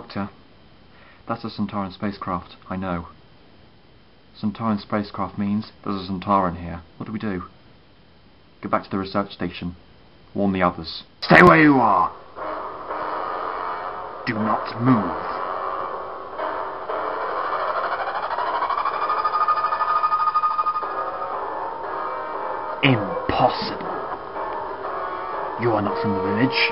Doctor, that's a Sontaran spacecraft, I know. Sontaran spacecraft means there's a Sontaran here. What do we do? Get back to the research station. Warn the others. Stay where you are! Do not move. Impossible. You are not from the village.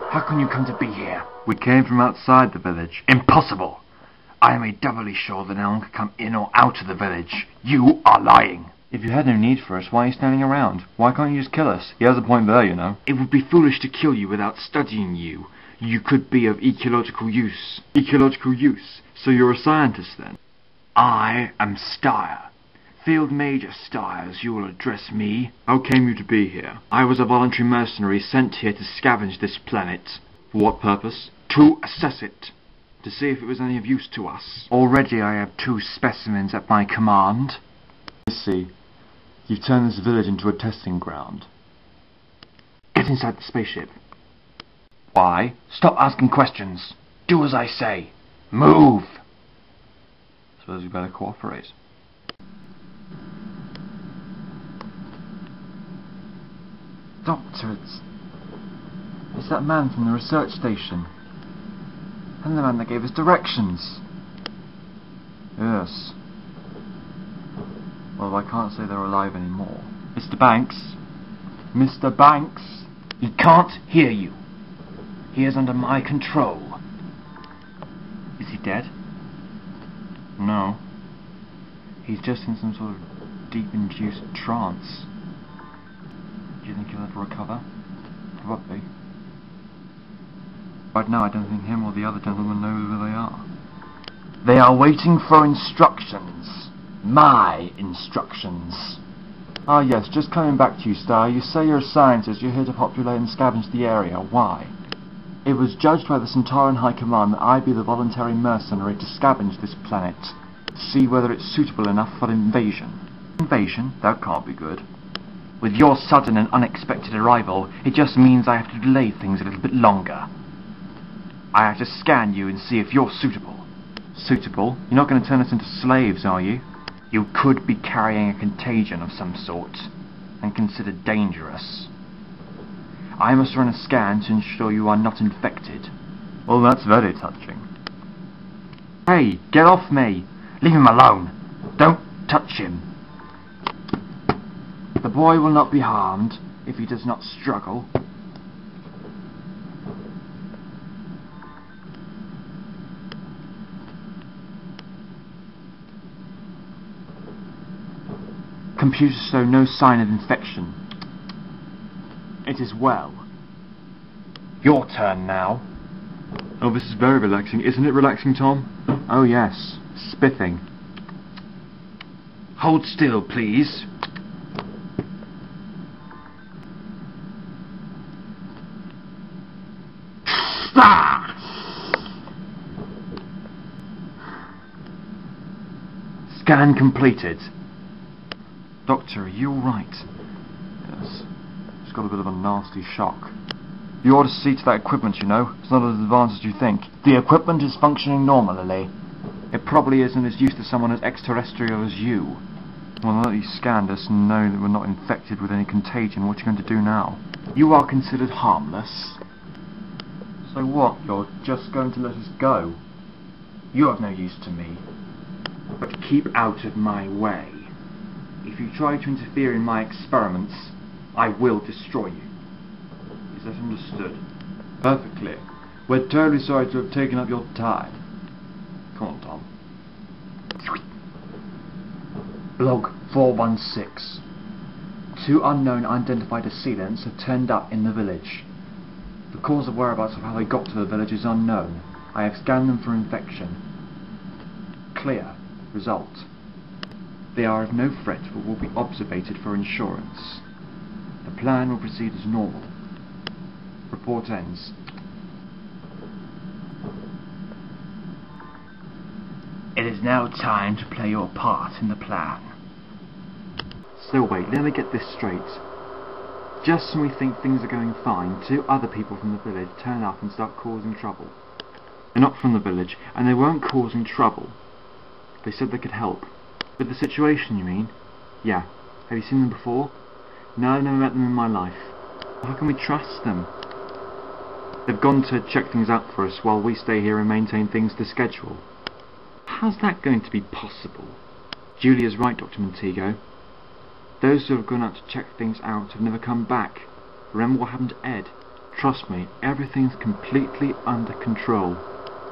How can you come to be here? We came from outside the village. Impossible. I am doubly sure that no one can come in or out of the village. You are lying. If you had no need for us, why are you standing around? Why can't you just kill us? He has a point there, you know. It would be foolish to kill you without studying you. You could be of ecological use. Ecological use? So you're a scientist then? I am Steyr. Field Major Steyr, as you will address me. How came you to be here? I was a voluntary mercenary sent here to scavenge this planet. For what purpose? To assess it. To see if it was any of use to us. Already I have 2 specimens at my command. I see. You've turned this village into a testing ground. Get inside the spaceship. Why? Stop asking questions. Do as I say. Move! Suppose we better cooperate. Doctor, it's that man from the research station. And the man that gave us directions. Yes. Well, I can't say they're alive anymore. Mr. Banks? Mr. Banks? He can't hear you. He is under my control. Is he dead? No. He's just in some sort of deep-induced trance. Do you think he'll ever recover? Probably. Right now I don't think him or the other gentleman know who they are. They are waiting for instructions. My instructions. Ah yes, just coming back to you, Steyr. You say you're a scientist, you're here to populate and scavenge the area. Why? It was judged by the Sontaran High Command that I be the voluntary mercenary to scavenge this planet. See whether it's suitable enough for invasion. Invasion? That can't be good. With your sudden and unexpected arrival, it just means I have to delay things a little bit longer. I have to scan you and see if you're suitable. Suitable? You're not going to turn us into slaves, are you? You could be carrying a contagion of some sort, and considered dangerous. I must run a scan to ensure you are not infected. Well, that's very touching. Hey, get off me! Leave him alone! Don't touch him! The boy will not be harmed if he does not struggle. Computers show no sign of infection. It is well. Your turn now. Oh, this is very relaxing. Isn't it relaxing, Tom? Oh yes, spiffing. Hold still, please. Scan completed. Doctor, are you alright? Yes. She's got a bit of a nasty shock. You ought to see to that equipment, you know. It's not as advanced as you think. The equipment is functioning normally. It probably isn't as used to someone as extraterrestrial as you. Well, now that you scanned us and know that we're not infected with any contagion, what are you going to do now? You are considered harmless. So what? You're just going to let us go? You have no use to me. But keep out of my way. If you try to interfere in my experiments, I will destroy you. Is that understood? Perfectly. We're terribly sorry to have taken up your time. Come on, Tom. Log 416. 2 unknown unidentified assailants have turned up in the village. The cause of whereabouts of how they got to the village is unknown. I have scanned them for infection. Clear. Result. They are of no threat but will be observated for insurance. The plan will proceed as normal. Report ends. It is now time to play your part in the plan. So wait, let me get this straight. Just when we think things are going fine, two other people from the village turn up and start causing trouble. They're not from the village, and they weren't causing trouble. They said they could help. With the situation, you mean? Yeah. Have you seen them before? No, I've never met them in my life. How can we trust them? They've gone to check things out for us while we stay here and maintain things to schedule. How's that going to be possible? Julia's right, Dr. Montego. Those who have gone out to check things out have never come back. Remember what happened to Ed? Trust me, everything's completely under control.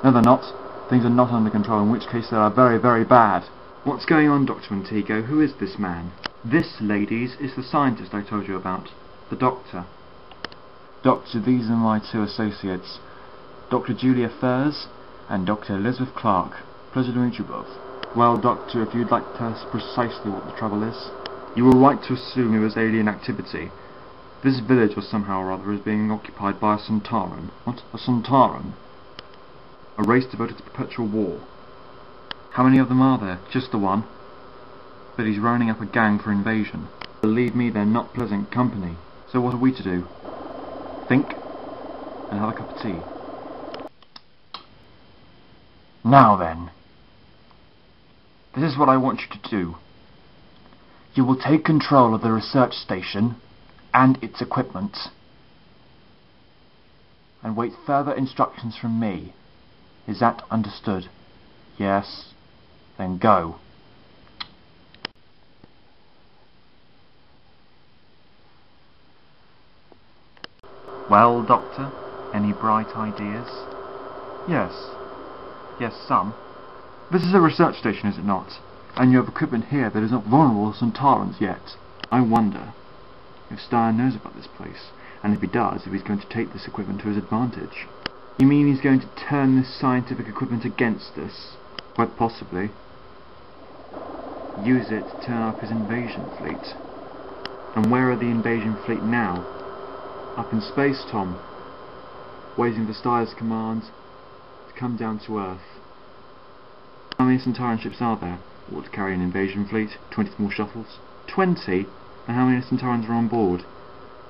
No, they're not. Things are not under control, in which case they are very, very bad. What's going on, Dr. Montego? Who is this man? This, ladies, is the scientist I told you about. The doctor. Doctor, these are my two associates. Dr. Julia Furs and Dr. Elizabeth Clark. Pleasure to meet you both. Well, Doctor, if you'd like to tell us precisely what the trouble is. You were right to assume it was alien activity. This village, or somehow or other, is being occupied by a Sontaran. What? A Sontaran? A race devoted to perpetual war. How many of them are there? Just the one. But he's rounding up a gang for invasion. Believe me, they're not pleasant company. So what are we to do? Think and have a cup of tea. Now then. This is what I want you to do. You will take control of the research station and its equipment and wait further instructions from me. Is that understood? Yes. Then go. Well, Doctor, any bright ideas? Yes. Yes, some. This is a research station, is it not? And you have equipment here that is not vulnerable to Sontarans yet. I wonder if Steyer knows about this place, and if he does, if he's going to take this equipment to his advantage. You mean he's going to turn this scientific equipment against us? Quite possibly. Use it to turn up his invasion fleet. And where are the invasion fleet now? Up in space, Tom. Waiting for Steyer's commands to come down to Earth. How many Sontaran ships are there? What to carry an invasion fleet? 20 small shuttles? 20? And how many Sontarans are on board?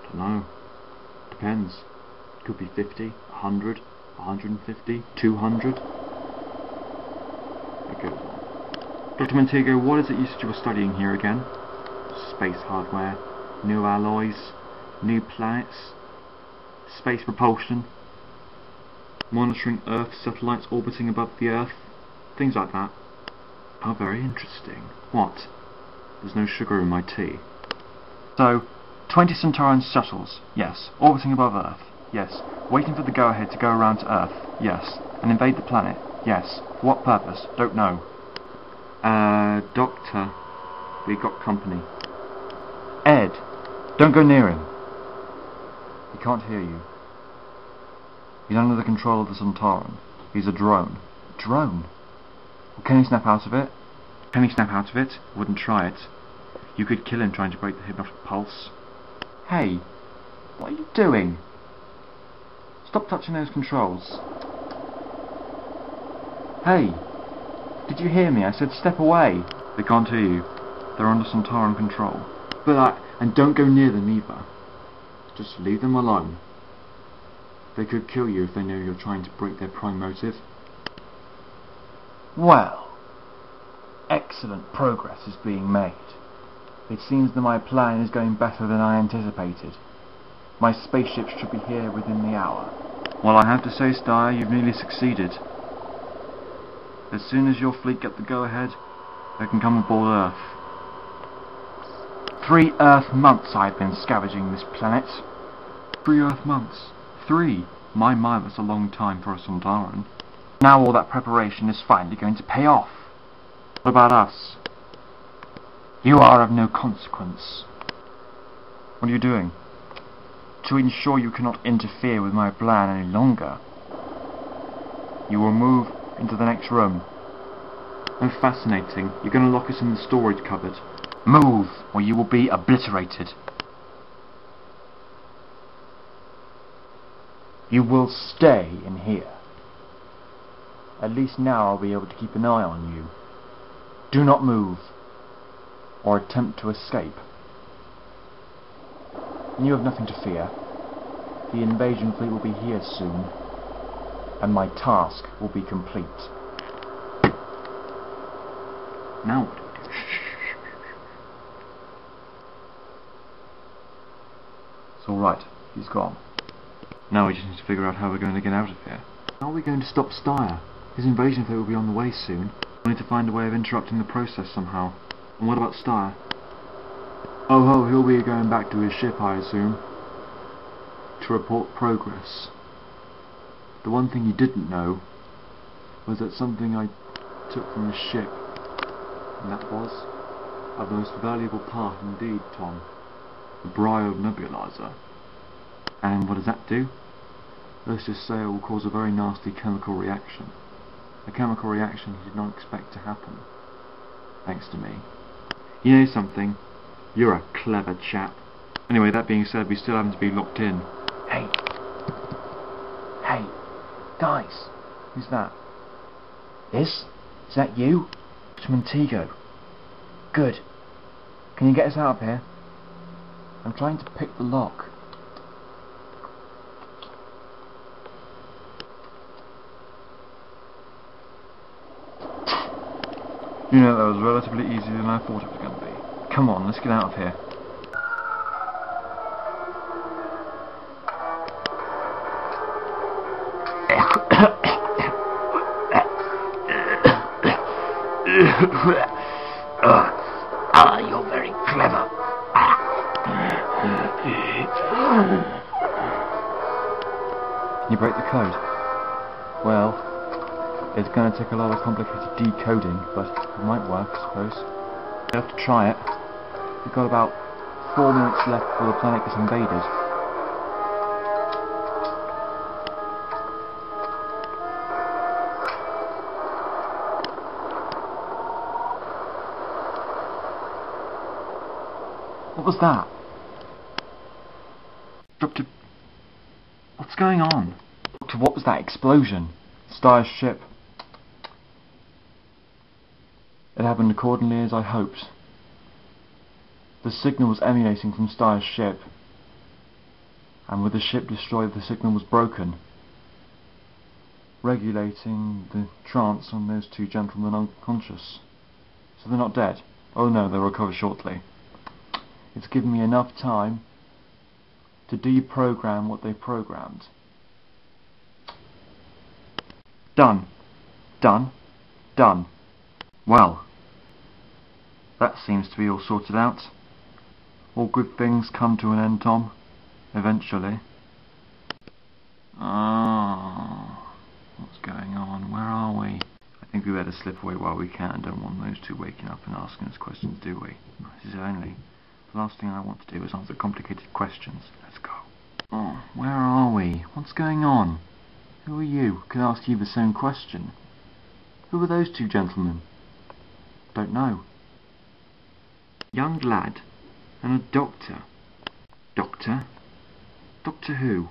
Don't know. Depends. Could be 50, 100, 150, 200. It goes on. Dr. Montego, what is it you said you were studying here again? Space hardware, new alloys, new planets, space propulsion, monitoring Earth satellites orbiting above the Earth, things like that. Oh, very interesting. What? There's no sugar in my tea. So, 20 Sontaran shuttles, yes. Orbiting above Earth, yes. Waiting for the go-ahead to go around to Earth, yes. And invade the planet, yes. For what purpose? Don't know. Doctor, we got company. Ed, don't go near him. He can't hear you. He's under the control of the Sontaran. He's a drone. Drone? Well, can he snap out of it? Can he snap out of it? Wouldn't try it. You could kill him trying to break the hypnotic pulse. Hey, what are you doing? Stop touching those controls. Hey, did you hear me? I said step away. They can't hear you. They're under Sontaran control. And don't go near them either. Just leave them alone. They could kill you if they know you're trying to break their prime motive. Well, excellent progress is being made. It seems that my plan is going better than I anticipated. My spaceship should be here within the hour. Well, I have to say, Steyer, you've nearly succeeded. As soon as your fleet get the go-ahead, they can come aboard Earth. 3 Earth months I've been scavenging this planet. 3 Earth months? 3? My, that's a long time for a Sontaran. Now all that preparation is finally going to pay off. What about us? You are of no consequence. What are you doing? To ensure you cannot interfere with my plan any longer, you will move into the next room. Oh, fascinating. You're going to lock us in the storage cupboard. Move, or you will be obliterated. You will stay in here. At least now I'll be able to keep an eye on you. Do not move, or attempt to escape. and you have nothing to fear. The invasion fleet will be here soon, and my task will be complete. Now what do we do? It's alright, he's gone. Now we just need to figure out how we're going to get out of here. How are we going to stop Styre? His invasion fleet will be on the way soon. We need to find a way of interrupting the process somehow. And what about Styre? Oh ho, he'll be going back to his ship, I assume, to report progress. The one thing you didn't know was that something I took from the ship, and that was a most valuable part indeed, Tom. The Brio nebulizer. And what does that do? Let's just say it will cause a very nasty chemical reaction. A chemical reaction he did not expect to happen. Thanks to me. You know something? You're a clever chap. Anyway, that being said, we still happen to be locked in. Hey! Hey! Guys! Who's that? This? Is that you? It's Montego. Good. Can you get us out of here? I'm trying to pick the lock. You know, that was relatively easier than I thought it was going to be. Come on, let's get out of here. You're very clever. Can you break the code? Well, it's going to take a lot of complicated decoding, but it might work, I suppose. We have to try it. We've got about 4 minutes left before the planet gets invaded. What was that? Doctor, what's going on? Doctor, what was that explosion? Styre's ship. It happened accordingly as I hoped. The signal was emanating from Styre's ship, and with the ship destroyed, the signal was broken, regulating the trance on those two gentlemen unconscious. So they're not dead. Oh no, they'll recover shortly. It's given me enough time to deprogram what they programmed. Done. Done. Done. Well, that seems to be all sorted out. All good things come to an end, Tom. Eventually. What's going on? Where are we? I think we better slip away while we can. Don't want those two waking up and asking us questions, do we? This is only. The last thing I want to do is answer complicated questions. Let's go. Oh, where are we? What's going on? Who are you? I could ask you the same question. Who are those two gentlemen? Don't know. Young lad and a doctor. Doctor? Doctor who?